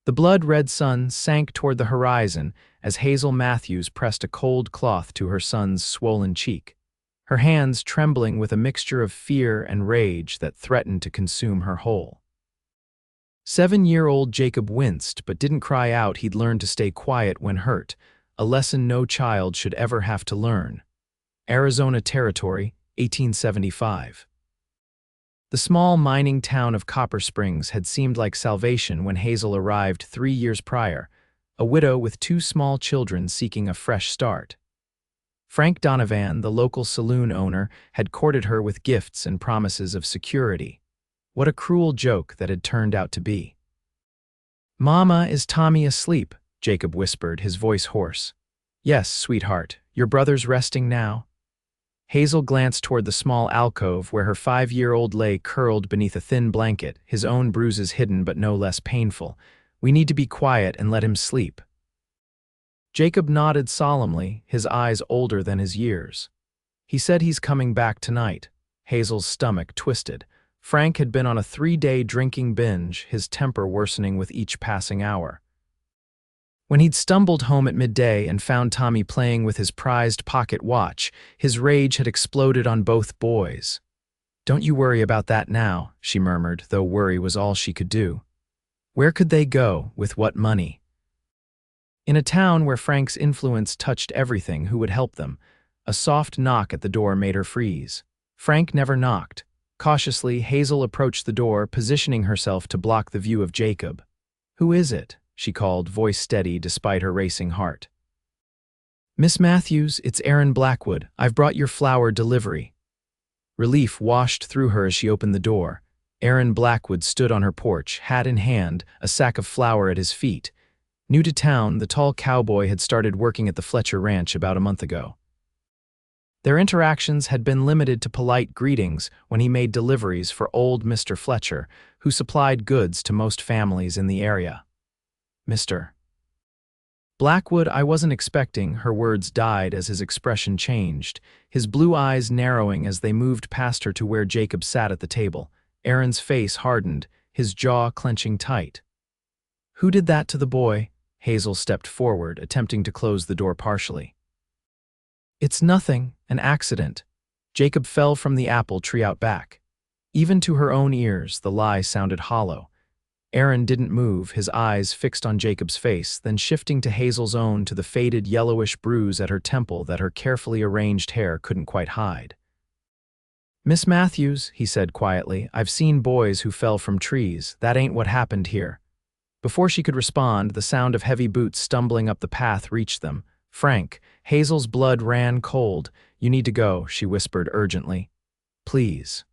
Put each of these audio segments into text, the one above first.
The blood-red sun sank toward the horizon as Hazel Matthews pressed a cold cloth to her son's swollen cheek, her hands trembling with a mixture of fear and rage that threatened to consume her whole. 7-year-old Jacob winced but didn't cry out. He'd learned to stay quiet when hurt, a lesson no child should ever have to learn. Arizona Territory, 1875. The small mining town of Copper Springs had seemed like salvation when Hazel arrived 3 years prior, a widow with 2 small children seeking a fresh start. Frank Donovan, the local saloon owner, had courted her with gifts and promises of security. What a cruel joke that had turned out to be. "Mama, is Tommy asleep?" Jacob whispered, his voice hoarse. "Yes, sweetheart. Your brother's resting now." Hazel glanced toward the small alcove where her 5-year-old lay curled beneath a thin blanket, his own bruises hidden but no less painful. "We need to be quiet and let him sleep." Jacob nodded solemnly, his eyes older than his years. "He said he's coming back tonight." Hazel's stomach twisted. Frank had been on a 3-day drinking binge, his temper worsening with each passing hour. When he'd stumbled home at midday and found Tommy playing with his prized pocket watch, his rage had exploded on both boys. "Don't you worry about that now," she murmured, though worry was all she could do. Where could they go, with what money? In a town where Frank's influence touched everything, who would help them? A soft knock at the door made her freeze. Frank never knocked. Cautiously, Hazel approached the door, positioning herself to block the view of Jacob. "Who is it?" she called, voice steady despite her racing heart. "Miss Matthews, it's Aaron Blackwood. I've brought your flower delivery." Relief washed through her as she opened the door. Aaron Blackwood stood on her porch, hat in hand, a sack of flour at his feet. New to town, the tall cowboy had started working at the Fletcher Ranch about a month ago. Their interactions had been limited to polite greetings when he made deliveries for old Mr. Fletcher, who supplied goods to most families in the area. "Mr. Blackwood, I wasn't expecting," her words died as his expression changed, his blue eyes narrowing as they moved past her to where Jacob sat at the table. Aaron's face hardened, his jaw clenching tight. "Who did that to the boy?" Hazel stepped forward, attempting to close the door partially. "It's nothing, an accident." Jacob fell from the apple tree out back. Even to her own ears, the lie sounded hollow. Aaron didn't move, his eyes fixed on Jacob's face, then shifting to Hazel's own to the faded yellowish bruise at her temple that her carefully arranged hair couldn't quite hide. "Miss Matthews," he said quietly, "I've seen boys who fell from trees. That ain't what happened here." Before she could respond, the sound of heavy boots stumbling up the path reached them. "Frank." Hazel's blood ran cold. "You need to go," she whispered urgently. "Please."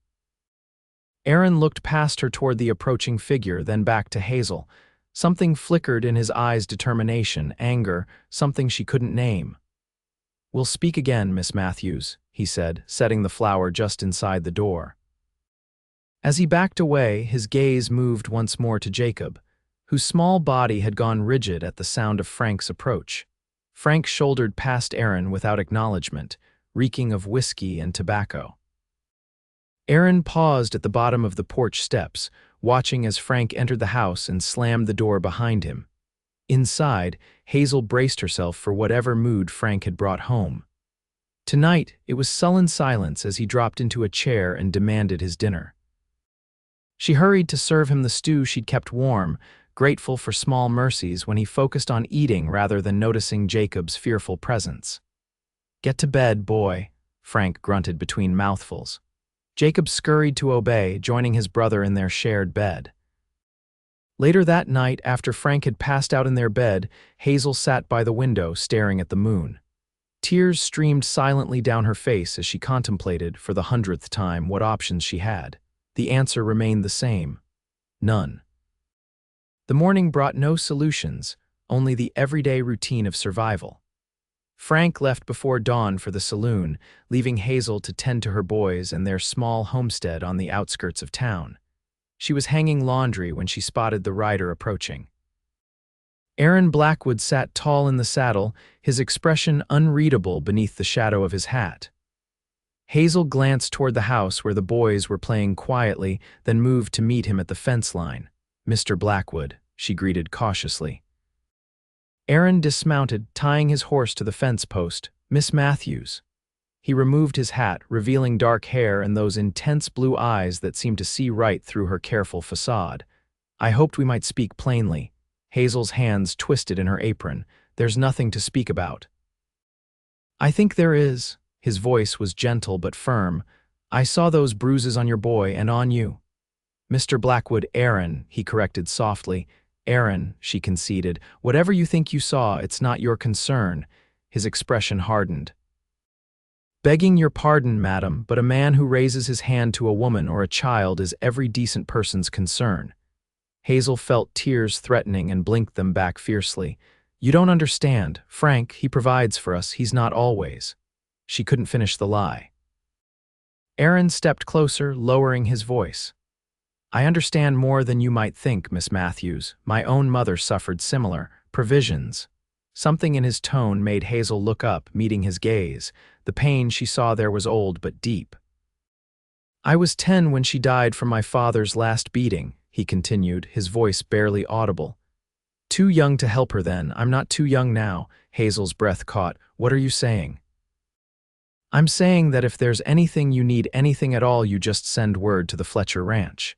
Aaron looked past her toward the approaching figure, then back to Hazel. Something flickered in his eyes, determination, anger, something she couldn't name. "We'll speak again, Miss Matthews," he said, setting the flower just inside the door. As he backed away, his gaze moved once more to Jacob, whose small body had gone rigid at the sound of Frank's approach. Frank shouldered past Aaron without acknowledgement, reeking of whiskey and tobacco. Aaron paused at the bottom of the porch steps, watching as Frank entered the house and slammed the door behind him. Inside, Hazel braced herself for whatever mood Frank had brought home. Tonight, it was sullen silence as he dropped into a chair and demanded his dinner. She hurried to serve him the stew she'd kept warm, grateful for small mercies when he focused on eating rather than noticing Jacob's fearful presence. "Get to bed, boy," Frank grunted between mouthfuls. Jacob scurried to obey, joining his brother in their shared bed. Later that night, after Frank had passed out in their bed, Hazel sat by the window staring at the moon. Tears streamed silently down her face as she contemplated, for the 100th time, what options she had. The answer remained the same: none. The morning brought no solutions, only the everyday routine of survival. Frank left before dawn for the saloon, leaving Hazel to tend to her boys and their small homestead on the outskirts of town. She was hanging laundry when she spotted the rider approaching. Aaron Blackwood sat tall in the saddle, his expression unreadable beneath the shadow of his hat. Hazel glanced toward the house where the boys were playing quietly, then moved to meet him at the fence line. "Mr. Blackwood," she greeted cautiously. Aaron dismounted, tying his horse to the fence post. Miss Matthews. He removed his hat, revealing dark hair and those intense blue eyes that seemed to see right through her careful facade. I hoped we might speak plainly. Hazel's hands twisted in her apron. There's nothing to speak about. I think there is. His voice was gentle but firm. I saw those bruises on your boy and on you. Mr. Blackwood, Aaron, he corrected softly. Aaron, she conceded. Whatever you think you saw, it's not your concern. His expression hardened. Begging your pardon, madam, but a man who raises his hand to a woman or a child is every decent person's concern. Hazel felt tears threatening and blinked them back fiercely. You don't understand. Frank, he provides for us. He's not always. She couldn't finish the lie. Aaron stepped closer, lowering his voice. I understand more than you might think, Miss Matthews. My own mother suffered similar provisions. Something in his tone made Hazel look up, meeting his gaze. The pain she saw there was old but deep. I was 10 when she died from my father's last beating, he continued, his voice barely audible. Too young to help her then. I'm not too young now. Hazel's breath caught. What are you saying? I'm saying that if there's anything you need, anything at all, you just send word to the Fletcher Ranch.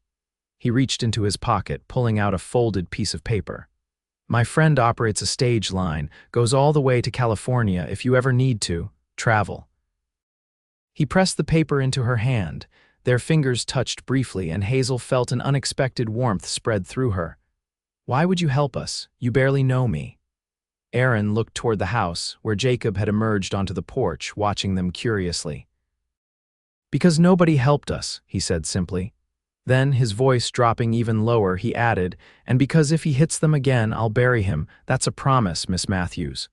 He reached into his pocket, pulling out a folded piece of paper. My friend operates a stage line, goes all the way to California if you ever need to, travel. He pressed the paper into her hand. Their fingers touched briefly, and Hazel felt an unexpected warmth spread through her. Why would you help us? You barely know me. Aaron looked toward the house, where Jacob had emerged onto the porch, watching them curiously. Because nobody helped us, he said simply. Then, his voice dropping even lower, he added, and because if he hits them again, I'll bury him. That's a promise, Miss Matthews.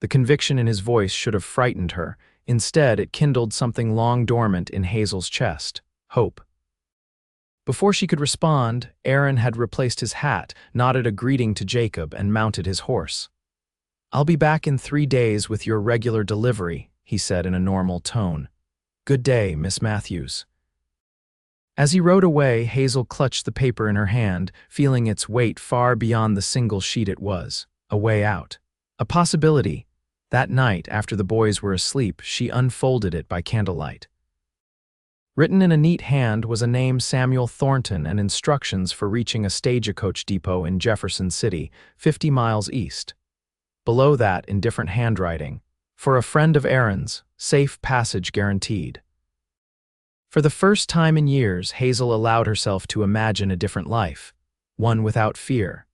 The conviction in his voice should have frightened her. Instead, it kindled something long dormant in Hazel's chest. Hope. Before she could respond, Aaron had replaced his hat, nodded a greeting to Jacob, and mounted his horse. I'll be back in 3 days with your regular delivery, he said in a normal tone. Good day, Miss Matthews. As he rode away, Hazel clutched the paper in her hand, feeling its weight far beyond the single sheet it was. A way out. A possibility. That night, after the boys were asleep, she unfolded it by candlelight. Written in a neat hand was a name, Samuel Thornton, and instructions for reaching a stagecoach depot in Jefferson City, 50 miles east. Below that, in different handwriting, for a friend of Aaron's, safe passage guaranteed. For the first time in years, Hazel allowed herself to imagine a different life, one without fear.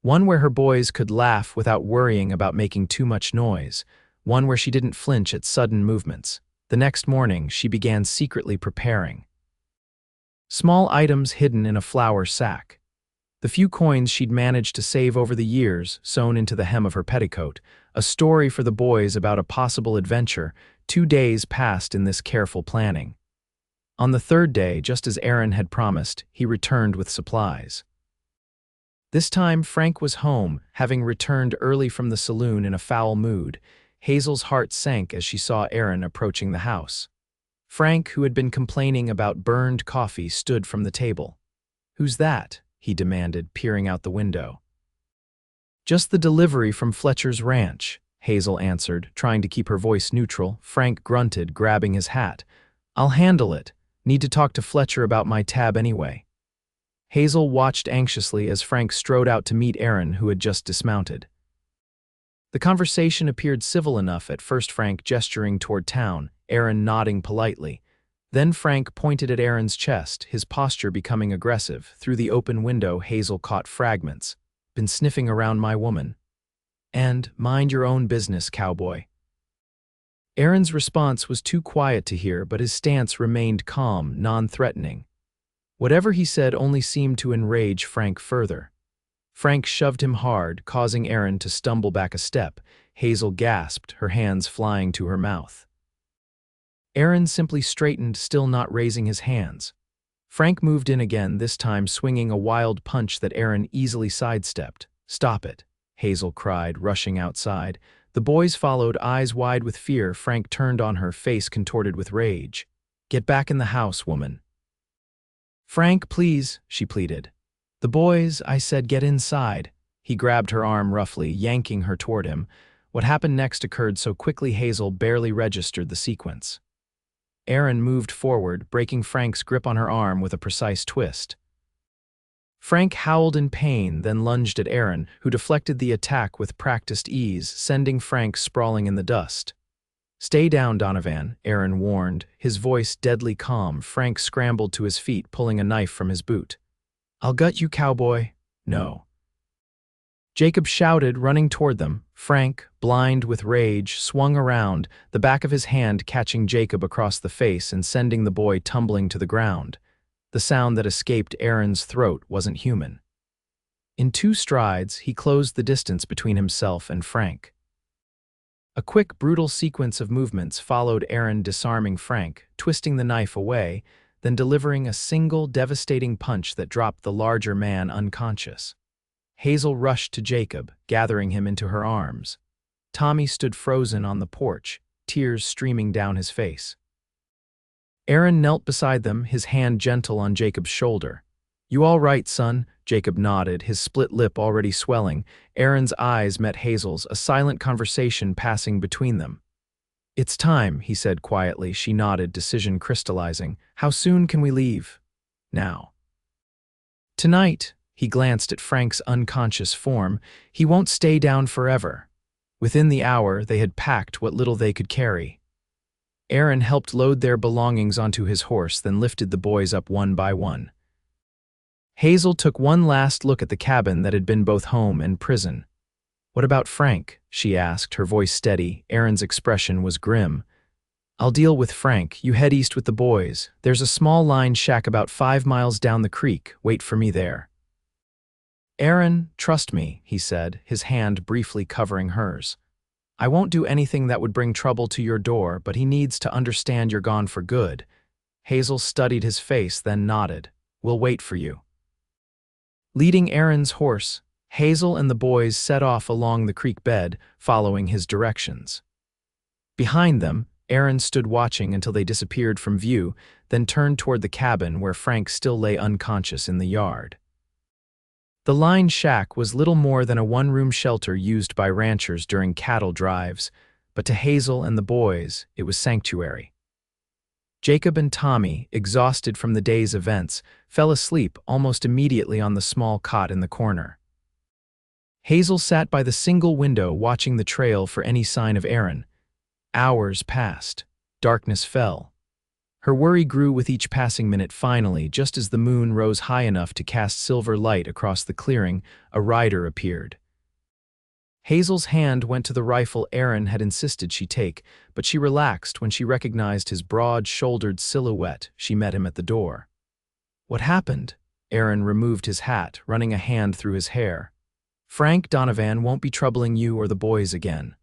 One where her boys could laugh without worrying about making too much noise, one where she didn't flinch at sudden movements. The next morning, she began secretly preparing. Small items hidden in a flour sack. The few coins she'd managed to save over the years, sewn into the hem of her petticoat, a story for the boys about a possible adventure. 2 days passed in this careful planning. On the 3rd day, just as Aaron had promised, he returned with supplies. This time, Frank was home, having returned early from the saloon in a foul mood. Hazel's heart sank as she saw Aaron approaching the house. Frank, who had been complaining about burned coffee, stood from the table. Who's that? He demanded, peering out the window. Just the delivery from Fletcher's ranch, Hazel answered, trying to keep her voice neutral. Frank grunted, grabbing his hat. I'll handle it. Need to talk to Fletcher about my tab anyway. Hazel watched anxiously as Frank strode out to meet Aaron, who had just dismounted. The conversation appeared civil enough at first, Frank gesturing toward town, Aaron nodding politely. Then Frank pointed at Aaron's chest, his posture becoming aggressive. Through the open window, Hazel caught fragments. Been sniffing around my woman. And, mind your own business, cowboy. Aaron's response was too quiet to hear, but his stance remained calm, non-threatening. Whatever he said only seemed to enrage Frank further. Frank shoved him hard, causing Aaron to stumble back a step. Hazel gasped, her hands flying to her mouth. Aaron simply straightened, still not raising his hands. Frank moved in again, this time swinging a wild punch that Aaron easily sidestepped. Stop it, Hazel cried, rushing outside. The boys followed, eyes wide with fear. Frank turned on her, face contorted with rage. Get back in the house, woman. Frank, please, she pleaded. "The boys," I said, "get inside." He grabbed her arm roughly, yanking her toward him. What happened next occurred so quickly Hazel barely registered the sequence. Aaron moved forward, breaking Frank's grip on her arm with a precise twist. Frank howled in pain, then lunged at Aaron, who deflected the attack with practiced ease, sending Frank sprawling in the dust. "Stay down, Donovan," Aaron warned, his voice deadly calm. Frank scrambled to his feet, pulling a knife from his boot. "I'll gut you, Cowboy." "No." Jacob shouted, running toward them. Frank, blind with rage, swung around, the back of his hand catching Jacob across the face and sending the boy tumbling to the ground. The sound that escaped Aaron's throat wasn't human. In 2 strides, he closed the distance between himself and Frank. A quick, brutal sequence of movements followed Aaron disarming Frank, twisting the knife away, then delivering a single, devastating punch that dropped the larger man unconscious. Hazel rushed to Jacob, gathering him into her arms. Tommy stood frozen on the porch, tears streaming down his face. Aaron knelt beside them, his hand gentle on Jacob's shoulder. "You all right, son?" Jacob nodded, his split lip already swelling. Aaron's eyes met Hazel's, a silent conversation passing between them. "It's time," he said quietly. She nodded, decision crystallizing. "How soon can we leave?" "Now." "Tonight." He glanced at Frank's unconscious form. "He won't stay down forever." Within the hour, they had packed what little they could carry. Aaron helped load their belongings onto his horse, then lifted the boys up one by one. Hazel took one last look at the cabin that had been both home and prison. "What about Frank?" she asked, her voice steady. Aaron's expression was grim. "I'll deal with Frank. You head east with the boys. There's a small line shack about 5 miles down the creek. Wait for me there." "Aaron, trust me," he said, his hand briefly covering hers. "I won't do anything that would bring trouble to your door, but he needs to understand you're gone for good." Hazel studied his face, then nodded. "We'll wait for you." Leading Aaron's horse, Hazel and the boys set off along the creek bed, following his directions. Behind them, Aaron stood watching until they disappeared from view, then turned toward the cabin where Frank still lay unconscious in the yard. The line shack was little more than a one-room shelter used by ranchers during cattle drives, but to Hazel and the boys, it was sanctuary. Jacob and Tommy, exhausted from the day's events, fell asleep almost immediately on the small cot in the corner. Hazel sat by the single window watching the trail for any sign of Aaron. Hours passed. Darkness fell. Her worry grew with each passing minute. Finally, just as the moon rose high enough to cast silver light across the clearing, a rider appeared. Hazel's hand went to the rifle Aaron had insisted she take, but she relaxed when she recognized his broad-shouldered silhouette. She met him at the door. "What happened?" Aaron removed his hat, running a hand through his hair. "Frank, Donovan won't be troubling you or the boys again."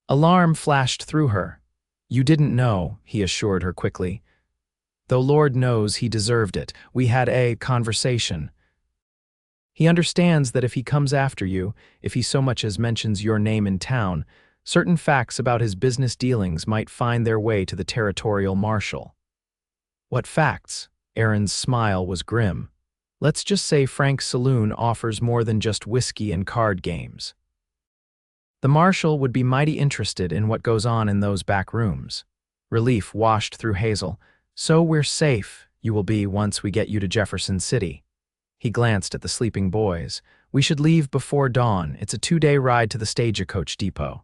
Alarm flashed through her. "You didn't know," he assured her quickly. "Though Lord knows he deserved it. We had a conversation. He understands that if he comes after you, if he so much as mentions your name in town, certain facts about his business dealings might find their way to the territorial marshal." "What facts?" Aaron's smile was grim. "Let's just say Frank's saloon offers more than just whiskey and card games. The marshal would be mighty interested in what goes on in those back rooms." Relief washed through Hazel. "So we're safe, you will be once we get you to Jefferson City." He glanced at the sleeping boys. "We should leave before dawn. It's a 2-day ride to the stagecoach depot."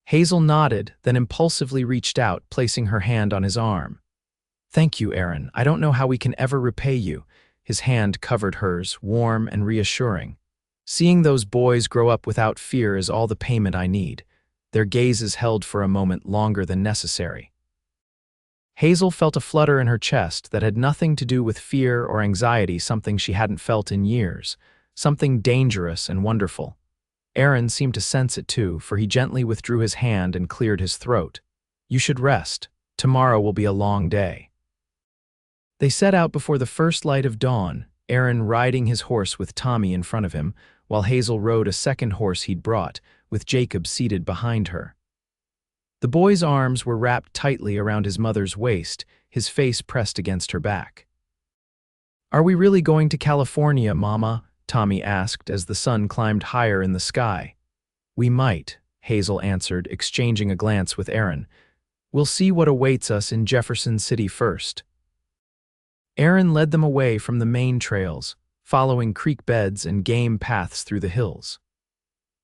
Hazel nodded, then impulsively reached out, placing her hand on his arm. "Thank you, Aaron. I don't know how we can ever repay you." His hand covered hers, warm and reassuring. "Seeing those boys grow up without fear is all the payment I need." Their gazes held for a moment longer than necessary. Hazel felt a flutter in her chest that had nothing to do with fear or anxiety, something she hadn't felt in years, something dangerous and wonderful. Aaron seemed to sense it too, for he gently withdrew his hand and cleared his throat. "You should rest. Tomorrow will be a long day." They set out before the first light of dawn, Aaron riding his horse with Tommy in front of him, while Hazel rode a second horse he'd brought, with Jacob seated behind her. The boy's arms were wrapped tightly around his mother's waist, his face pressed against her back. Are we really going to California, Mama? Tommy asked as the sun climbed higher in the sky. We might, Hazel answered, exchanging a glance with Aaron. We'll see what awaits us in Jefferson City first. Aaron led them away from the main trails, following creek beds and game paths through the hills.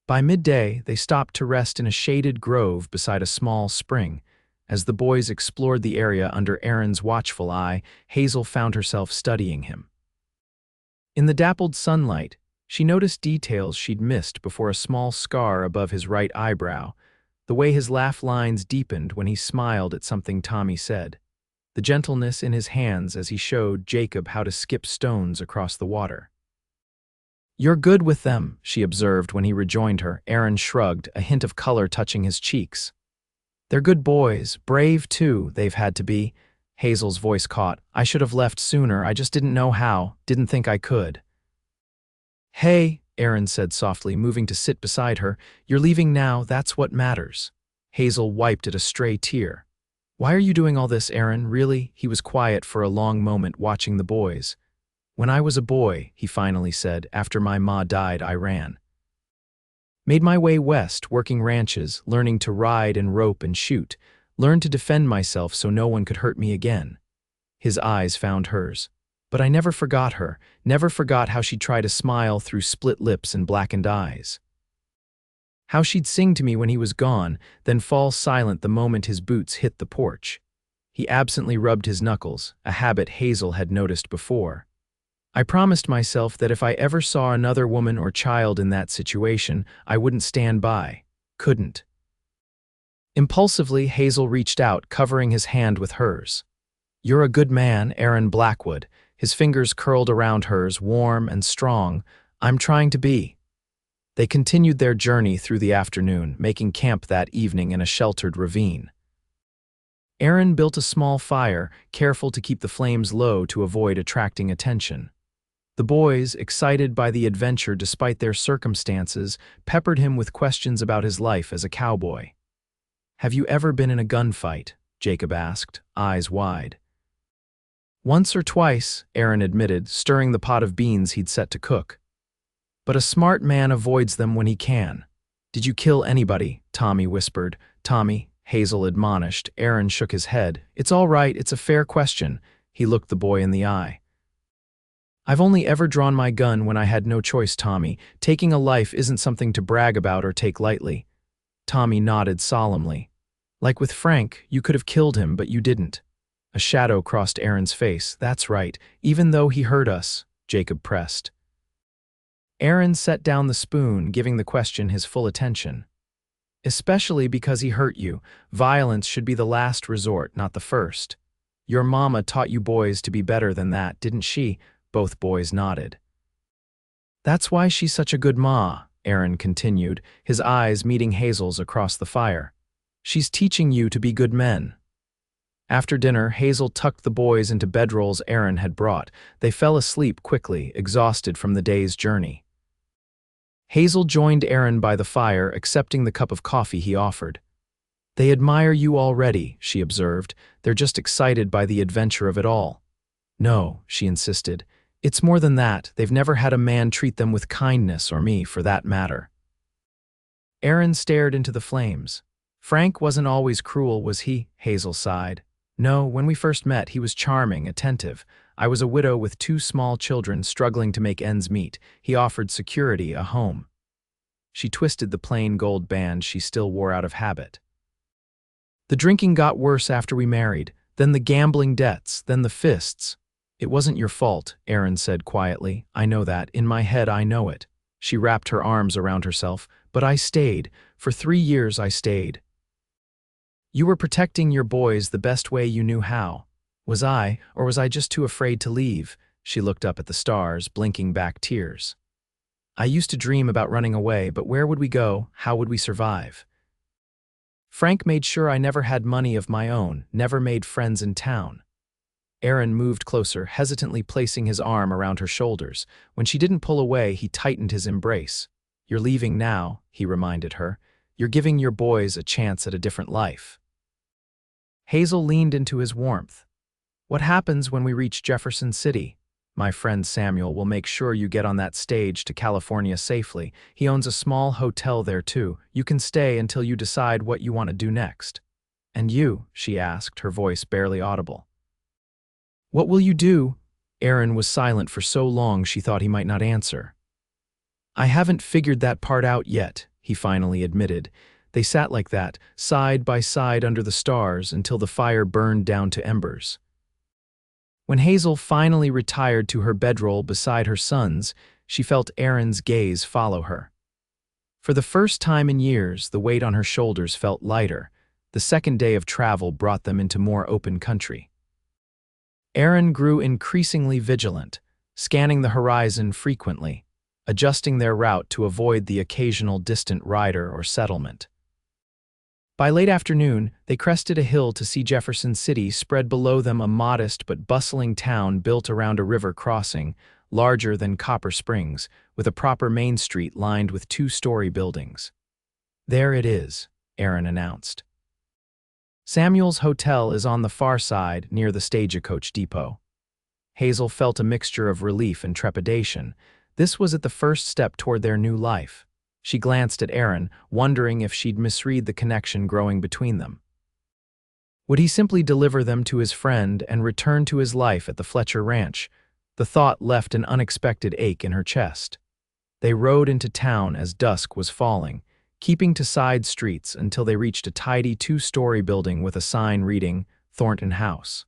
By midday, they stopped to rest in a shaded grove beside a small spring. As the boys explored the area under Aaron's watchful eye, Hazel found herself studying him. In the dappled sunlight, she noticed details she'd missed before: a small scar above his right eyebrow, the way his laugh lines deepened when he smiled at something Tommy said, the gentleness in his hands as he showed Jacob how to skip stones across the water. You're good with them, she observed when he rejoined her. Aaron shrugged, a hint of color touching his cheeks. They're good boys, brave too, they've had to be. Hazel's voice caught. I should have left sooner, I just didn't know how, didn't think I could. Hey, Aaron said softly, moving to sit beside her. You're leaving now, that's what matters. Hazel wiped at a stray tear. Why are you doing all this, Aaron, really? He was quiet for a long moment, watching the boys. When I was a boy, he finally said, after my ma died, I ran. Made my way west, working ranches, learning to ride and rope and shoot, learned to defend myself so no one could hurt me again. His eyes found hers. But I never forgot her, never forgot how she'd try to smile through split lips and blackened eyes. How she'd sing to me when he was gone, then fall silent the moment his boots hit the porch. He absently rubbed his knuckles, a habit Hazel had noticed before. I promised myself that if I ever saw another woman or child in that situation, I wouldn't stand by. Couldn't. Impulsively, Hazel reached out, covering his hand with hers. You're a good man, Aaron Blackwood. His fingers curled around hers, warm and strong. I'm trying to be. They continued their journey through the afternoon, making camp that evening in a sheltered ravine. Aaron built a small fire, careful to keep the flames low to avoid attracting attention. The boys, excited by the adventure despite their circumstances, peppered him with questions about his life as a cowboy. Have you ever been in a gunfight? Jacob asked, eyes wide. Once or twice, Aaron admitted, stirring the pot of beans he'd set to cook. But a smart man avoids them when he can. Did you kill anybody? Tommy whispered. Tommy, Hazel admonished. Aaron shook his head. It's all right, it's a fair question. He looked the boy in the eye. I've only ever drawn my gun when I had no choice, Tommy. Taking a life isn't something to brag about or take lightly. Tommy nodded solemnly. Like with Frank, you could have killed him, but you didn't. A shadow crossed Aaron's face. That's right, even though he hurt us, Jacob pressed. Aaron set down the spoon, giving the question his full attention. Especially because he hurt you, violence should be the last resort, not the first. Your mama taught you boys to be better than that, didn't she? Both boys nodded. That's why she's such a good ma, Aaron continued, his eyes meeting Hazel's across the fire. She's teaching you to be good men. After dinner, Hazel tucked the boys into bedrolls Aaron had brought. They fell asleep quickly, exhausted from the day's journey. Hazel joined Aaron by the fire, accepting the cup of coffee he offered. They admire you already, she observed. They're just excited by the adventure of it all. No, she insisted. It's more than that. They've never had a man treat them with kindness, or me, for that matter. Aaron stared into the flames. Frank wasn't always cruel, was he? Hazel sighed. No, when we first met, he was charming, attentive. I was a widow with 2 small children struggling to make ends meet. He offered security, a home. She twisted the plain gold band she still wore out of habit. The drinking got worse after we married, then the gambling debts, then the fists. It wasn't your fault, Aaron said quietly. I know that. In my head, I know it. She wrapped her arms around herself. But I stayed. For 3 years, I stayed. You were protecting your boys the best way you knew how. Was I, or was I just too afraid to leave? She looked up at the stars, blinking back tears. I used to dream about running away, but where would we go? How would we survive? Frank made sure I never had money of my own, never made friends in town. Aaron moved closer, hesitantly placing his arm around her shoulders. When she didn't pull away, he tightened his embrace. You're leaving now, he reminded her. You're giving your boys a chance at a different life. Hazel leaned into his warmth. What happens when we reach Jefferson City? My friend Samuel will make sure you get on that stage to California safely. He owns a small hotel there too. You can stay until you decide what you want to do next. And you, she asked, her voice barely audible. What will you do? Aaron was silent for so long she thought he might not answer. I haven't figured that part out yet, he finally admitted. They sat like that, side by side under the stars, until the fire burned down to embers. When Hazel finally retired to her bedroll beside her sons, she felt Aaron's gaze follow her. For the first time in years, the weight on her shoulders felt lighter. The second day of travel brought them into more open country. Aaron grew increasingly vigilant, scanning the horizon frequently, adjusting their route to avoid the occasional distant rider or settlement. By late afternoon, they crested a hill to see Jefferson City spread below them, a modest but bustling town built around a river crossing, larger than Copper Springs, with a proper main street lined with two-story buildings. There it is, Aaron announced. Samuel's hotel is on the far side, near the stagecoach depot. Hazel felt a mixture of relief and trepidation. This was at the first step toward their new life. She glanced at Aaron, wondering if she'd misread the connection growing between them. Would he simply deliver them to his friend and return to his life at the Fletcher Ranch? The thought left an unexpected ache in her chest. They rode into town as dusk was falling, keeping to side streets until they reached a tidy two-story building with a sign reading, Thornton House.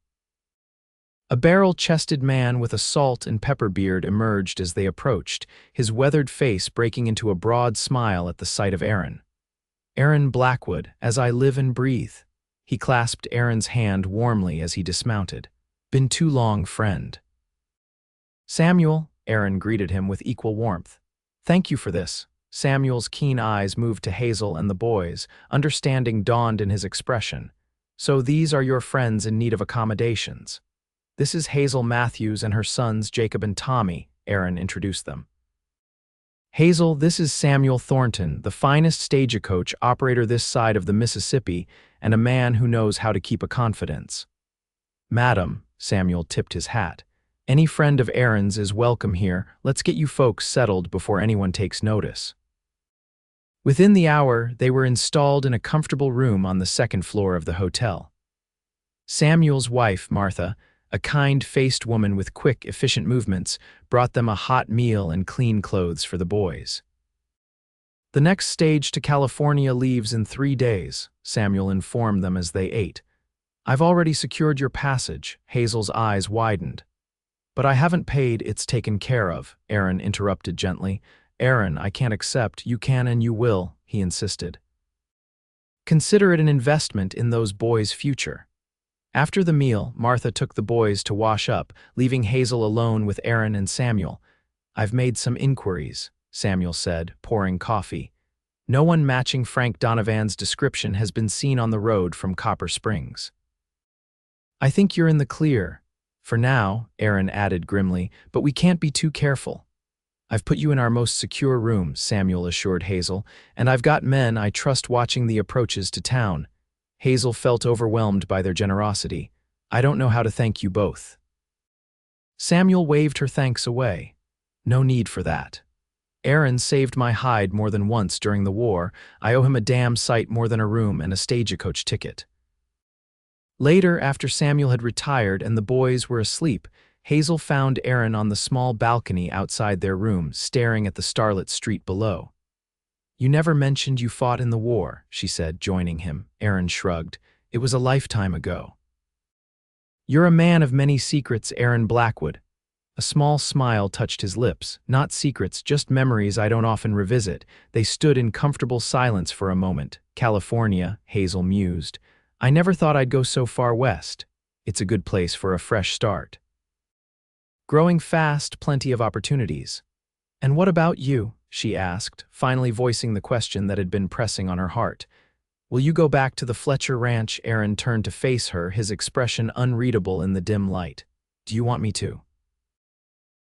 A barrel-chested man with a salt and pepper beard emerged as they approached, his weathered face breaking into a broad smile at the sight of Aaron. Aaron Blackwood, as I live and breathe. He clasped Aaron's hand warmly as he dismounted. Been too long, friend. Samuel, Aaron greeted him with equal warmth. Thank you for this. Samuel's keen eyes moved to Hazel and the boys, understanding dawned in his expression. So these are your friends in need of accommodations. This is Hazel Matthews and her sons Jacob and Tommy, Aaron introduced them. Hazel, this is Samuel Thornton, the finest stagecoach operator this side of the Mississippi, and a man who knows how to keep a confidence. Madam, Samuel tipped his hat. Any friend of Aaron's is welcome here. Let's get you folks settled before anyone takes notice. Within the hour, they were installed in a comfortable room on the second floor of the hotel. Samuel's wife, Martha, a kind-faced woman with quick, efficient movements, brought them a hot meal and clean clothes for the boys. The next stage to California leaves in 3 days, Samuel informed them as they ate. I've already secured your passage, Hazel's eyes widened. But I haven't paid, it's taken care of, Aaron interrupted gently. Aaron, I can't accept, you can and you will, he insisted. Consider it an investment in those boys' future. After the meal, Martha took the boys to wash up, leaving Hazel alone with Aaron and Samuel. I've made some inquiries, Samuel said, pouring coffee. No one matching Frank Donovan's description has been seen on the road from Copper Springs. I think you're in the clear. For now, Aaron added grimly, but we can't be too careful. I've put you in our most secure room, Samuel assured Hazel, and I've got men I trust watching the approaches to town. Hazel felt overwhelmed by their generosity. I don't know how to thank you both. Samuel waved her thanks away. No need for that. Aaron saved my hide more than once during the war. I owe him a damn sight more than a room and a stagecoach ticket. Later, after Samuel had retired and the boys were asleep, Hazel found Aaron on the small balcony outside their room, staring at the starlit street below. You never mentioned you fought in the war, she said, joining him. Aaron shrugged. It was a lifetime ago. You're a man of many secrets, Aaron Blackwood. A small smile touched his lips. Not secrets, just memories I don't often revisit. They stood in comfortable silence for a moment. California, Hazel mused. I never thought I'd go so far west. It's a good place for a fresh start. Growing fast, plenty of opportunities. And what about you? She asked, finally voicing the question that had been pressing on her heart. Will you go back to the Fletcher Ranch? Aaron turned to face her, his expression unreadable in the dim light. Do you want me to?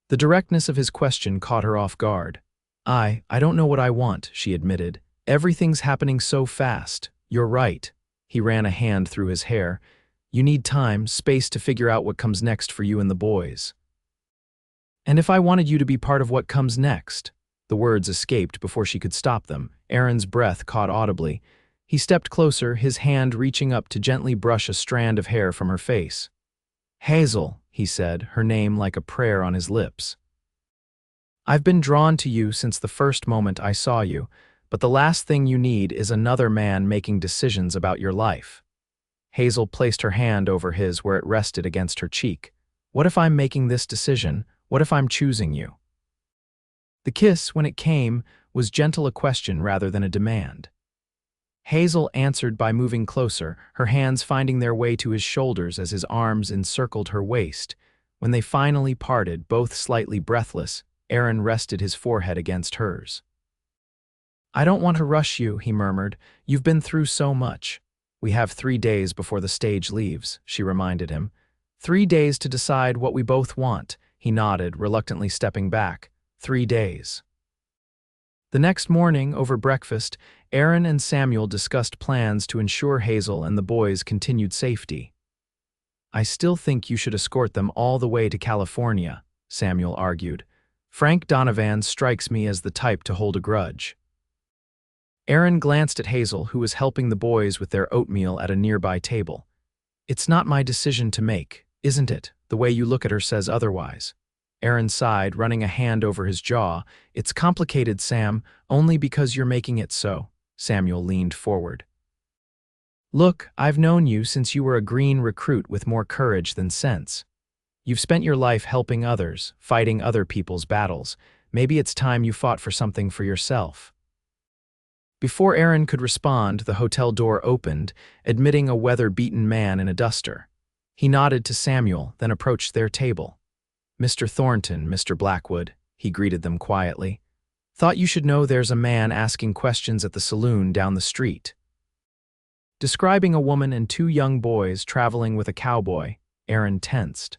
The directness of his question caught her off guard. I don't know what I want, she admitted. Everything's happening so fast. You're right. He ran a hand through his hair. You need time, space to figure out what comes next for you and the boys. And if I wanted you to be part of what comes next? The words escaped before she could stop them. Aaron's breath caught audibly. He stepped closer, his hand reaching up to gently brush a strand of hair from her face. Hazel, he said, her name like a prayer on his lips. I've been drawn to you since the first moment I saw you, but the last thing you need is another man making decisions about your life. Hazel placed her hand over his where it rested against her cheek. What if I'm making this decision? What if I'm choosing you? The kiss, when it came, was gentle, a question rather than a demand. Hazel answered by moving closer, her hands finding their way to his shoulders as his arms encircled her waist. When they finally parted, both slightly breathless, Aaron rested his forehead against hers. I don't want to rush you, he murmured. You've been through so much. We have 3 days before the stage leaves, she reminded him. 3 days to decide what we both want. He nodded, reluctantly stepping back. 3 days. The next morning, over breakfast, Aaron and Samuel discussed plans to ensure Hazel and the boys' continued safety. I still think you should escort them all the way to California, Samuel argued. Frank Donovan strikes me as the type to hold a grudge. Aaron glanced at Hazel, who was helping the boys with their oatmeal at a nearby table. It's not my decision to make, isn't it? The way you look at her says otherwise. Aaron sighed, running a hand over his jaw. It's complicated, Sam, only because you're making it so. Samuel leaned forward. Look, I've known you since you were a green recruit with more courage than sense. You've spent your life helping others, fighting other people's battles. Maybe it's time you fought for something for yourself. Before Aaron could respond, the hotel door opened, admitting a weather-beaten man in a duster. He nodded to Samuel, then approached their table. Mr. Thornton, Mr. Blackwood, he greeted them quietly. Thought you should know there's a man asking questions at the saloon down the street. Describing a woman and 2 young boys traveling with a cowboy, Aaron tensed.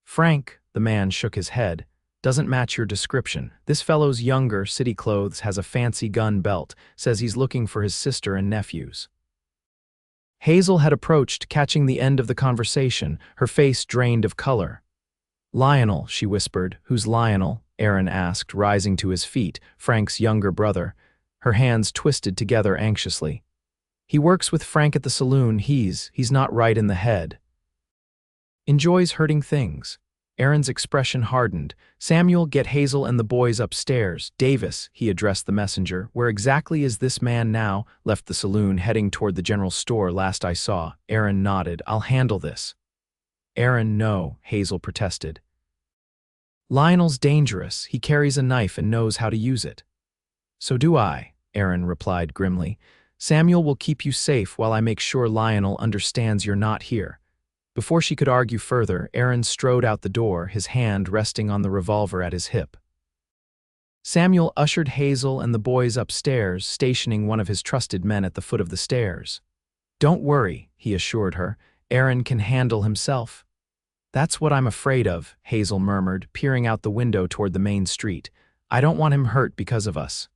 Frank, the man shook his head, doesn't match your description. This fellow's younger, city clothes, has a fancy gun belt, says he's looking for his sister and nephews. Hazel had approached, catching the end of the conversation, her face drained of color. Lionel, she whispered. Who's Lionel? Aaron asked, rising to his feet, Frank's younger brother. Her hands twisted together anxiously. He works with Frank at the saloon. He's not right in the head. Enjoys hurting things. Aaron's expression hardened. Samuel, get Hazel and the boys upstairs. Davis, he addressed the messenger. Where exactly is this man now? Left the saloon, heading toward the general store last I saw. Aaron nodded. I'll handle this. Aaron, no, Hazel protested. Lionel's dangerous. He carries a knife and knows how to use it. So do I, Aaron replied grimly. Samuel will keep you safe while I make sure Lionel understands you're not here. Before she could argue further, Aaron strode out the door, his hand resting on the revolver at his hip. Samuel ushered Hazel and the boys upstairs, stationing one of his trusted men at the foot of the stairs. Don't worry, he assured her. Aaron can handle himself. That's what I'm afraid of, Hazel murmured, peering out the window toward the main street. I don't want him hurt because of us.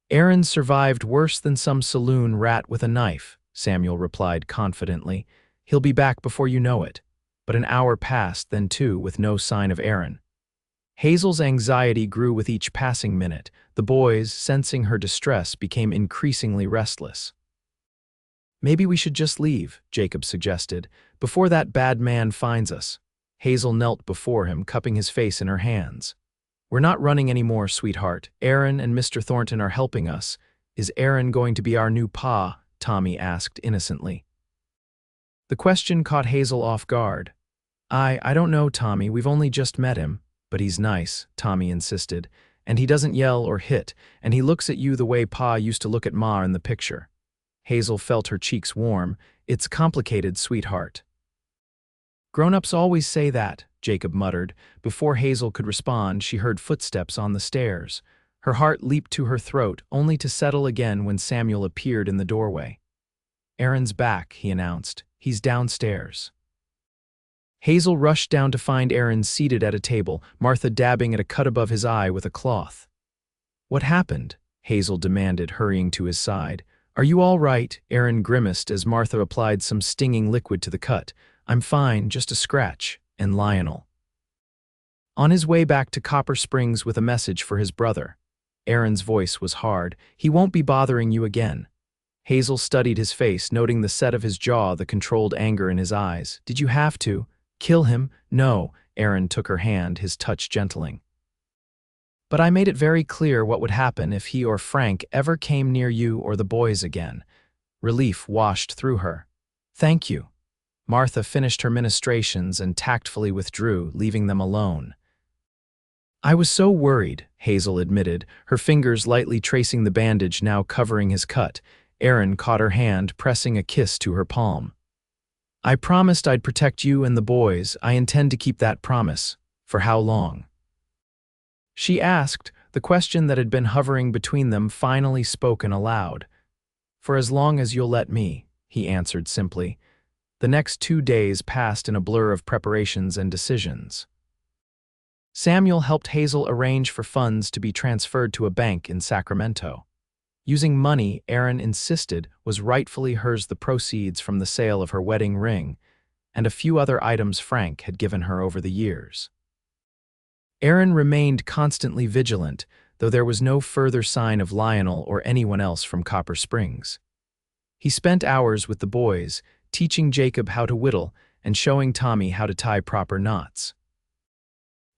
Aaron survived worse than some saloon rat with a knife, Samuel replied confidently. He'll be back before you know it. But an hour passed, then 2, with no sign of Aaron. Hazel's anxiety grew with each passing minute. The boys, sensing her distress, became increasingly restless. Maybe we should just leave, Jacob suggested, before that bad man finds us. Hazel knelt before him, cupping his face in her hands. We're not running anymore, sweetheart. Aaron and Mr. Thornton are helping us. Is Aaron going to be our new pa? Tommy asked innocently. The question caught Hazel off guard. I don't know, Tommy. We've only just met him. But he's nice, Tommy insisted. And he doesn't yell or hit, and he looks at you the way Pa used to look at Ma in the picture. Hazel felt her cheeks warm. It's complicated, sweetheart. Grown-ups always say that, Jacob muttered. Before Hazel could respond, she heard footsteps on the stairs. Her heart leaped to her throat, only to settle again when Samuel appeared in the doorway. Aaron's back, he announced. He's downstairs. Hazel rushed down to find Aaron seated at a table, Martha dabbing at a cut above his eye with a cloth. What happened? Hazel demanded, hurrying to his side. Are you all right? Aaron grimaced as Martha applied some stinging liquid to the cut. I'm fine, just a scratch. And Lionel. On his way back to Copper Springs with a message for his brother. Aaron's voice was hard. He won't be bothering you again. Hazel studied his face, noting the set of his jaw, the controlled anger in his eyes. Did you have to? Kill him? No. Aaron took her hand, his touch gentling. But I made it very clear what would happen if he or Frank ever came near you or the boys again. Relief washed through her. Thank you. Martha finished her ministrations and tactfully withdrew, leaving them alone. I was so worried, Hazel admitted, her fingers lightly tracing the bandage now covering his cut. Aaron caught her hand, pressing a kiss to her palm. I promised I'd protect you and the boys. I intend to keep that promise. For how long? She asked, the question that had been hovering between them finally spoken aloud. For as long as you'll let me, he answered simply. The next 2 days passed in a blur of preparations and decisions. Samuel helped Hazel arrange for funds to be transferred to a bank in Sacramento. Using money Aaron insisted was rightfully hers, the proceeds from the sale of her wedding ring, and a few other items Frank had given her over the years. Aaron remained constantly vigilant, though there was no further sign of Lionel or anyone else from Copper Springs. He spent hours with the boys, teaching Jacob how to whittle and showing Tommy how to tie proper knots.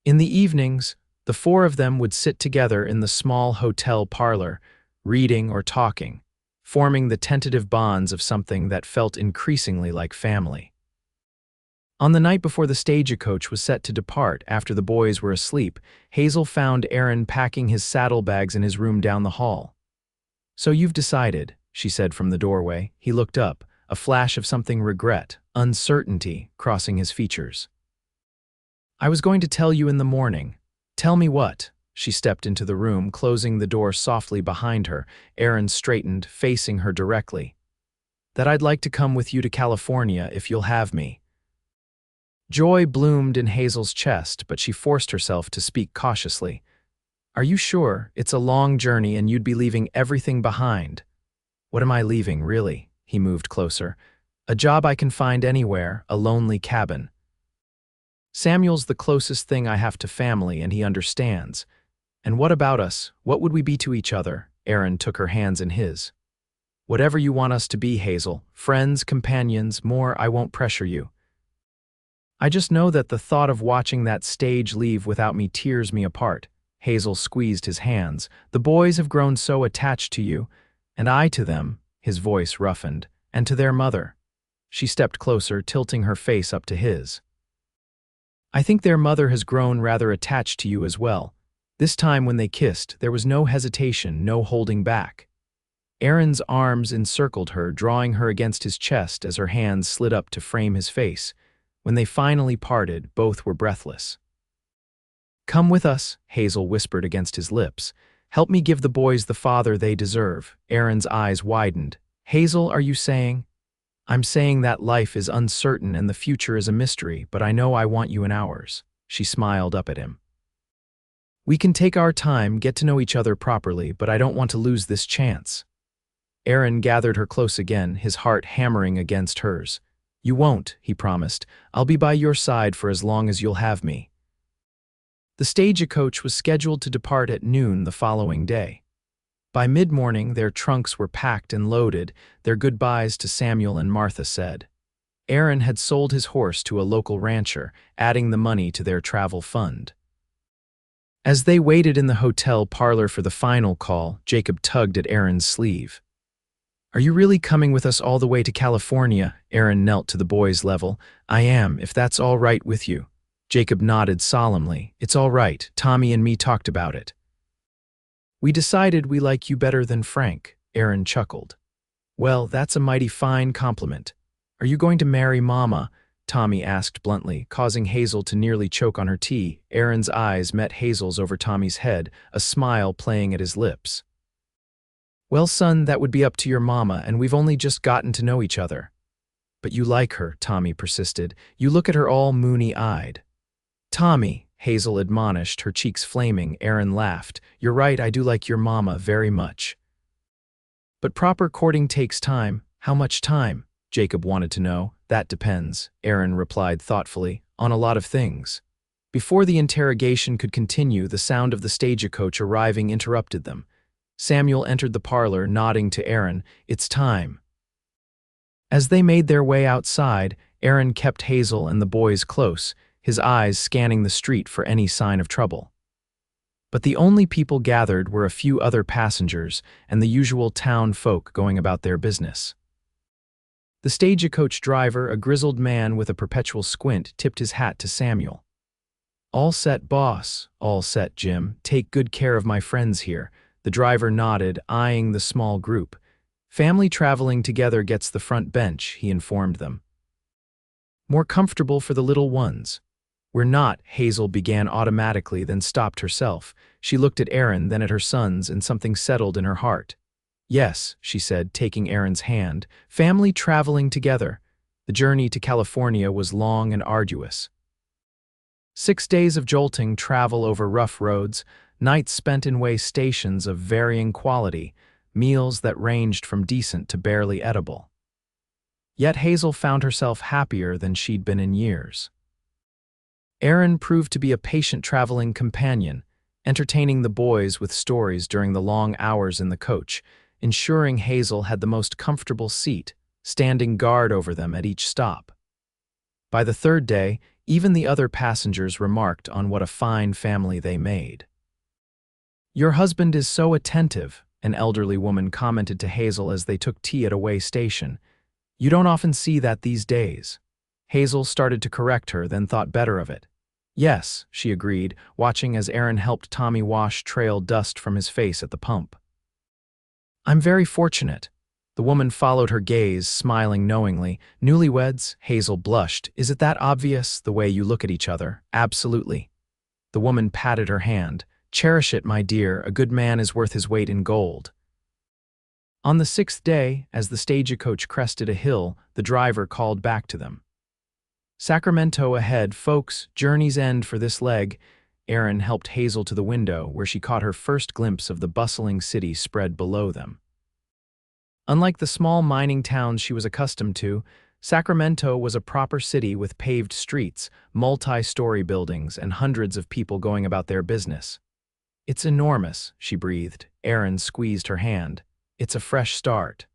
In the evenings, the 4 of them would sit together in the small hotel parlor, reading or talking, forming the tentative bonds of something that felt increasingly like family. On the night before the stagecoach was set to depart after the boys were asleep, Hazel found Aaron packing his saddlebags in his room down the hall. So you've decided, she said from the doorway. He looked up, a flash of something regret, uncertainty crossing his features. I was going to tell you in the morning. Tell me what? She stepped into the room, closing the door softly behind her. Aaron straightened, facing her directly. That I'd like to come with you to California if you'll have me. Joy bloomed in Hazel's chest, but she forced herself to speak cautiously. Are you sure? It's a long journey and you'd be leaving everything behind. What am I leaving, really? He moved closer. A job I can find anywhere, a lonely cabin. Samuel's the closest thing I have to family, and he understands. And what about us? What would we be to each other? Aaron took her hands in his. Whatever you want us to be, Hazel. Friends, companions, more. I won't pressure you. I just know that the thought of watching that stage leave without me tears me apart. Hazel squeezed his hands. The boys have grown so attached to you, and I to them, his voice roughened, and to their mother. She stepped closer, tilting her face up to his. I think their mother has grown rather attached to you as well. This time when they kissed, there was no hesitation, no holding back. Aaron's arms encircled her, drawing her against his chest as her hands slid up to frame his face. When they finally parted, both were breathless. Come with us, Hazel whispered against his lips. Help me give the boys the father they deserve. Aaron's eyes widened. Hazel, are you saying? I'm saying that life is uncertain and the future is a mystery, but I know I want you in ours. She smiled up at him. We can take our time, get to know each other properly, but I don't want to lose this chance. Aaron gathered her close again, his heart hammering against hers. You won't, he promised. I'll be by your side for as long as you'll have me. The stagecoach was scheduled to depart at noon the following day. By mid-morning, their trunks were packed and loaded, their goodbyes to Samuel and Martha said. Aaron had sold his horse to a local rancher, adding the money to their travel fund. As they waited in the hotel parlor for the final call, Jacob tugged at Aaron's sleeve. Are you really coming with us all the way to California? Aaron knelt to the boy's level. I am, if that's all right with you. Jacob nodded solemnly. It's all right. Tommy and me talked about it. We decided we like you better than Frank, Aaron chuckled. Well, that's a mighty fine compliment. Are you going to marry Mama? Tommy asked bluntly, causing Hazel to nearly choke on her tea. Aaron's eyes met Hazel's over Tommy's head, a smile playing at his lips. Well, son, that would be up to your mama, and we've only just gotten to know each other. But you like her, Tommy persisted. You look at her all moony-eyed. Tommy, Hazel admonished, her cheeks flaming. Aaron laughed. You're right, I do like your mama very much. But proper courting takes time. How much time? Jacob wanted to know. That depends, Aaron replied thoughtfully, on a lot of things. Before the interrogation could continue, the sound of the stagecoach arriving interrupted them. Samuel entered the parlor, nodding to Aaron, "It's time." As they made their way outside, Aaron kept Hazel and the boys close, his eyes scanning the street for any sign of trouble. But the only people gathered were a few other passengers and the usual town folk going about their business. The stagecoach driver, a grizzled man with a perpetual squint, tipped his hat to Samuel. "All set, boss. All set, Jim. Take good care of my friends here." The driver nodded, eyeing the small group. "Family traveling together gets the front bench," he informed them. "More comfortable for the little ones." "We're not," Hazel began automatically, then stopped herself. She looked at Aaron, then at her sons, and something settled in her heart. "Yes," she said, taking Aaron's hand. "Family traveling together." The journey to California was long and arduous. 6 days of jolting travel over rough roads, nights spent in way stations of varying quality, meals that ranged from decent to barely edible. Yet Hazel found herself happier than she'd been in years. Aaron proved to be a patient traveling companion, entertaining the boys with stories during the long hours in the coach, ensuring Hazel had the most comfortable seat, standing guard over them at each stop. By the third day, even the other passengers remarked on what a fine family they made. "Your husband is so attentive," an elderly woman commented to Hazel as they took tea at a way station. "You don't often see that these days." Hazel started to correct her, then thought better of it. "Yes," she agreed, watching as Aaron helped Tommy wash trail dust from his face at the pump. "I'm very fortunate." The woman followed her gaze, smiling knowingly. "Newlyweds?" Hazel blushed. "Is it that obvious, the way you look at each other?" "Absolutely." The woman patted her hand. "Cherish it, my dear. A good man is worth his weight in gold." On the 6th day, as the stagecoach crested a hill, the driver called back to them. "Sacramento ahead, folks. Journey's end for this leg." Aaron helped Hazel to the window, where she caught her first glimpse of the bustling city spread below them. Unlike the small mining towns she was accustomed to, Sacramento was a proper city with paved streets, multi-story buildings, and hundreds of people going about their business. "It's enormous," she breathed. Aaron squeezed her hand. "It's a fresh start."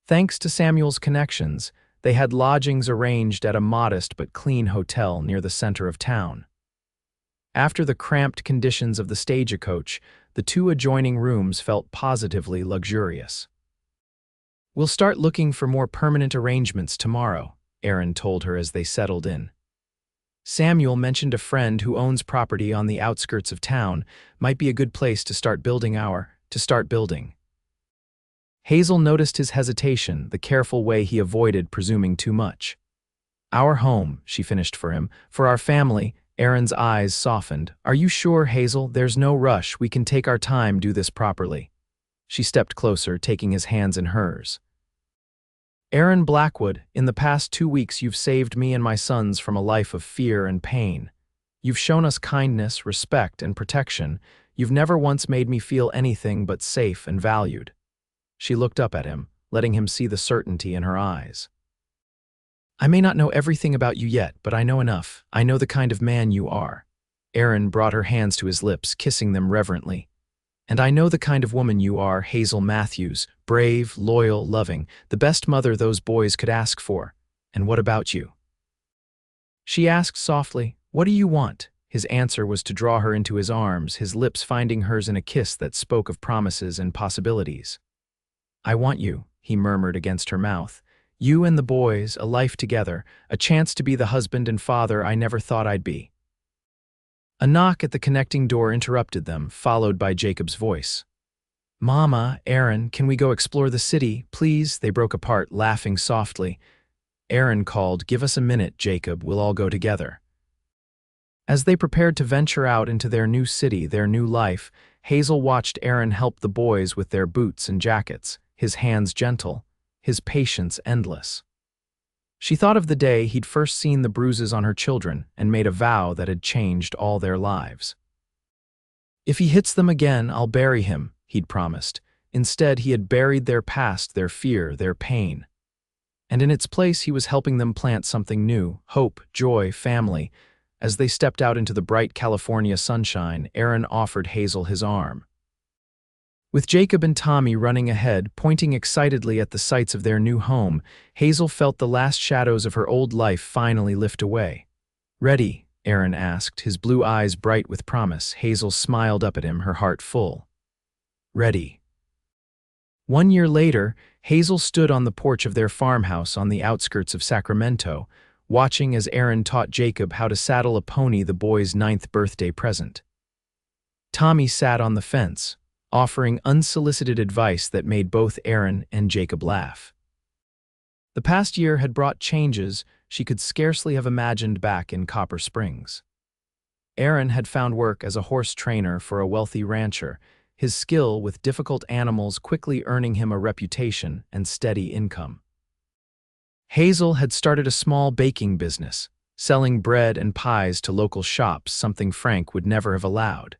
Thanks to Samuel's connections, they had lodgings arranged at a modest but clean hotel near the center of town. After the cramped conditions of the stagecoach, the 2 adjoining rooms felt positively luxurious. "We'll start looking for more permanent arrangements tomorrow," Aaron told her as they settled in. "Samuel mentioned a friend who owns property on the outskirts of town. Might be a good place to start building. Hazel noticed his hesitation, the careful way he avoided presuming too much. "Our home," she finished for him. "For our family." Aaron's eyes softened. "Are you sure, Hazel? There's no rush. We can take our time, do this properly." She stepped closer, taking his hands in hers. "Aaron Blackwood, in the past 2 weeks you've saved me and my sons from a life of fear and pain. You've shown us kindness, respect, and protection. You've never once made me feel anything but safe and valued." She looked up at him, letting him see the certainty in her eyes. "I may not know everything about you yet, but I know enough. I know the kind of man you are." Aaron brought her hands to his lips, kissing them reverently. "And I know the kind of woman you are, Hazel Matthews, brave, loyal, loving, the best mother those boys could ask for. And what about you?" She asked softly, "What do you want?" His answer was to draw her into his arms, his lips finding hers in a kiss that spoke of promises and possibilities. "I want you," he murmured against her mouth. "You and the boys, a life together, a chance to be the husband and father I never thought I'd be." A knock at the connecting door interrupted them, followed by Jacob's voice. "Mama, Aaron, can we go explore the city, please?" They broke apart, laughing softly. Aaron called, "Give us a minute, Jacob, we'll all go together." As they prepared to venture out into their new city, their new life, Hazel watched Aaron help the boys with their boots and jackets, his hands gentle, his patience endless. She thought of the day he'd first seen the bruises on her children and made a vow that had changed all their lives. "If he hits them again, I'll bury him," he'd promised. Instead, he had buried their past, their fear, their pain. And in its place, he was helping them plant something new: hope, joy, family. As they stepped out into the bright California sunshine, Aaron offered Hazel his arm. With Jacob and Tommy running ahead, pointing excitedly at the sights of their new home, Hazel felt the last shadows of her old life finally lift away. "Ready?" Aaron asked, his blue eyes bright with promise. Hazel smiled up at him, her heart full. "Ready." 1 year later, Hazel stood on the porch of their farmhouse on the outskirts of Sacramento, watching as Aaron taught Jacob how to saddle a pony, the boy's 9th birthday present. Tommy sat on the fence, offering unsolicited advice that made both Aaron and Jacob laugh. The past year had brought changes she could scarcely have imagined back in Copper Springs. Aaron had found work as a horse trainer for a wealthy rancher, his skill with difficult animals quickly earning him a reputation and steady income. Hazel had started a small baking business, selling bread and pies to local shops, something Frank would never have allowed.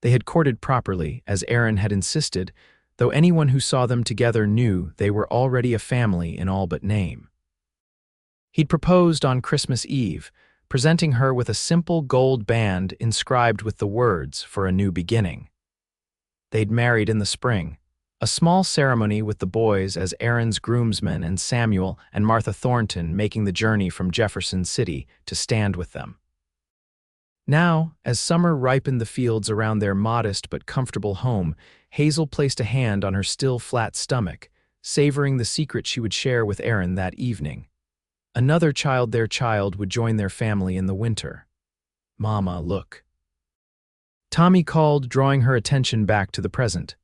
They had courted properly, as Aaron had insisted, though anyone who saw them together knew they were already a family in all but name. He'd proposed on Christmas Eve, presenting her with a simple gold band inscribed with the words, "For a new beginning." They'd married in the spring, a small ceremony with the boys as Aaron's groomsmen and Samuel and Martha Thornton making the journey from Jefferson City to stand with them. Now, as summer ripened the fields around their modest but comfortable home, Hazel placed a hand on her still flat stomach, savoring the secret she would share with Aaron that evening. Another child, their child, would join their family in the winter. "Mama, look." Tommy called, drawing her attention back to the present.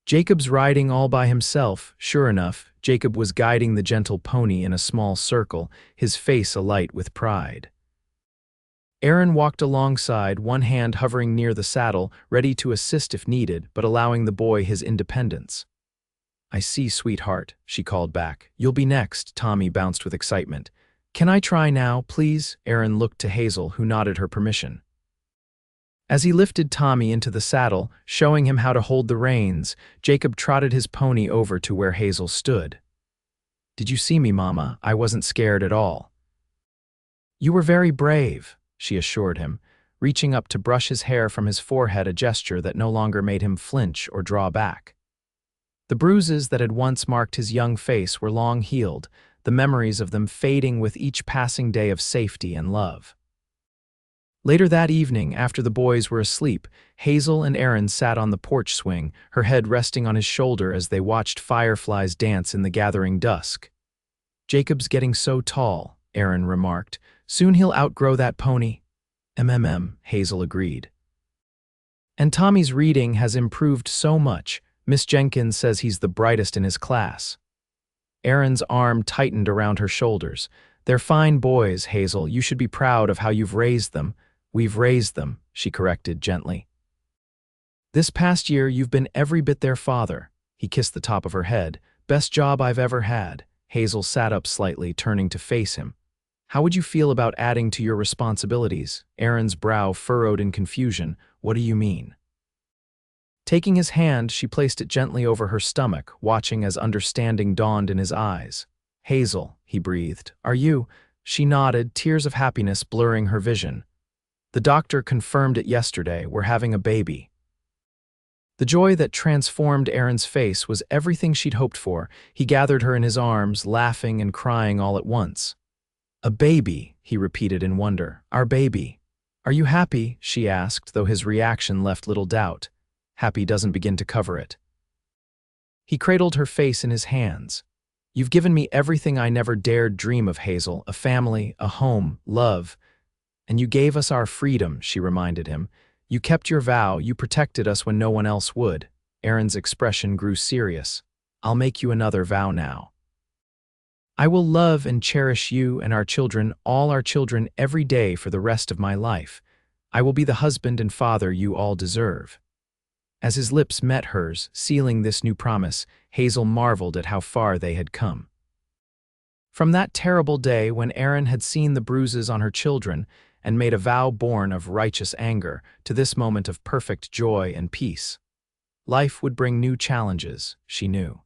Jacob's riding all by himself. Sure enough, Jacob was guiding the gentle pony in a small circle, his face alight with pride. Aaron walked alongside, one hand hovering near the saddle, ready to assist if needed, but allowing the boy his independence. "I see, sweetheart," she called back. "You'll be next." Tommy bounced with excitement. "Can I try now, please?" Aaron looked to Hazel, who nodded her permission. As he lifted Tommy into the saddle, showing him how to hold the reins, Jacob trotted his pony over to where Hazel stood. "Did you see me, Mama? I wasn't scared at all." "You were very brave," she assured him, reaching up to brush his hair from his forehead, a gesture that no longer made him flinch or draw back. The bruises that had once marked his young face were long healed, the memories of them fading with each passing day of safety and love. Later that evening, after the boys were asleep, Hazel and Aaron sat on the porch swing, her head resting on his shoulder as they watched fireflies dance in the gathering dusk. "Jacob's getting so tall," Aaron remarked. "Soon he'll outgrow that pony." Hazel agreed. "And Tommy's reading has improved so much. Miss Jenkins says he's the brightest in his class." Aaron's arm tightened around her shoulders. "They're fine boys, Hazel. You should be proud of how you've raised them." "We've raised them," she corrected gently. "This past year, you've been every bit their father." He kissed the top of her head. "Best job I've ever had." Hazel sat up slightly, turning to face him. "How would you feel about adding to your responsibilities?" Aaron's brow furrowed in confusion. "What do you mean?" Taking his hand, she placed it gently over her stomach, watching as understanding dawned in his eyes. "Hazel," he breathed, "are you?" She nodded, tears of happiness blurring her vision. "The doctor confirmed it yesterday. We're having a baby." The joy that transformed Aaron's face was everything she'd hoped for. He gathered her in his arms, laughing and crying all at once. "A baby," he repeated in wonder. "Our baby." "Are you happy?" she asked, though his reaction left little doubt. Happy doesn't begin to cover it. He cradled her face in his hands. "You've given me everything I never dared dream of, Hazel. A family, a home, love. And you gave us our freedom," she reminded him. "You kept your vow. You protected us when no one else would." Aaron's expression grew serious. "I'll make you another vow now. I will love and cherish you and our children, all our children, every day for the rest of my life. I will be the husband and father you all deserve." As his lips met hers, sealing this new promise, Hazel marveled at how far they had come. From that terrible day when Aaron had seen the bruises on her children and made a vow born of righteous anger, to this moment of perfect joy and peace. Life would bring new challenges, she knew.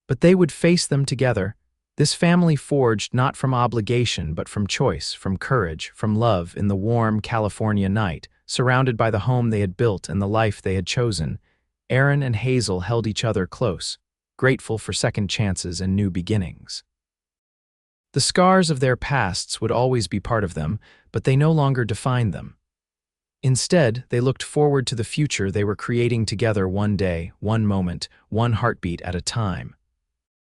But they would face them together, This family forged not from obligation but from choice, from courage, from love in the warm California night, surrounded by the home they had built and the life they had chosen. Aaron and Hazel held each other close, grateful for second chances and new beginnings. The scars of their pasts would always be part of them, but they no longer defined them. Instead, they looked forward to the future they were creating together one day, one moment, one heartbeat at a time.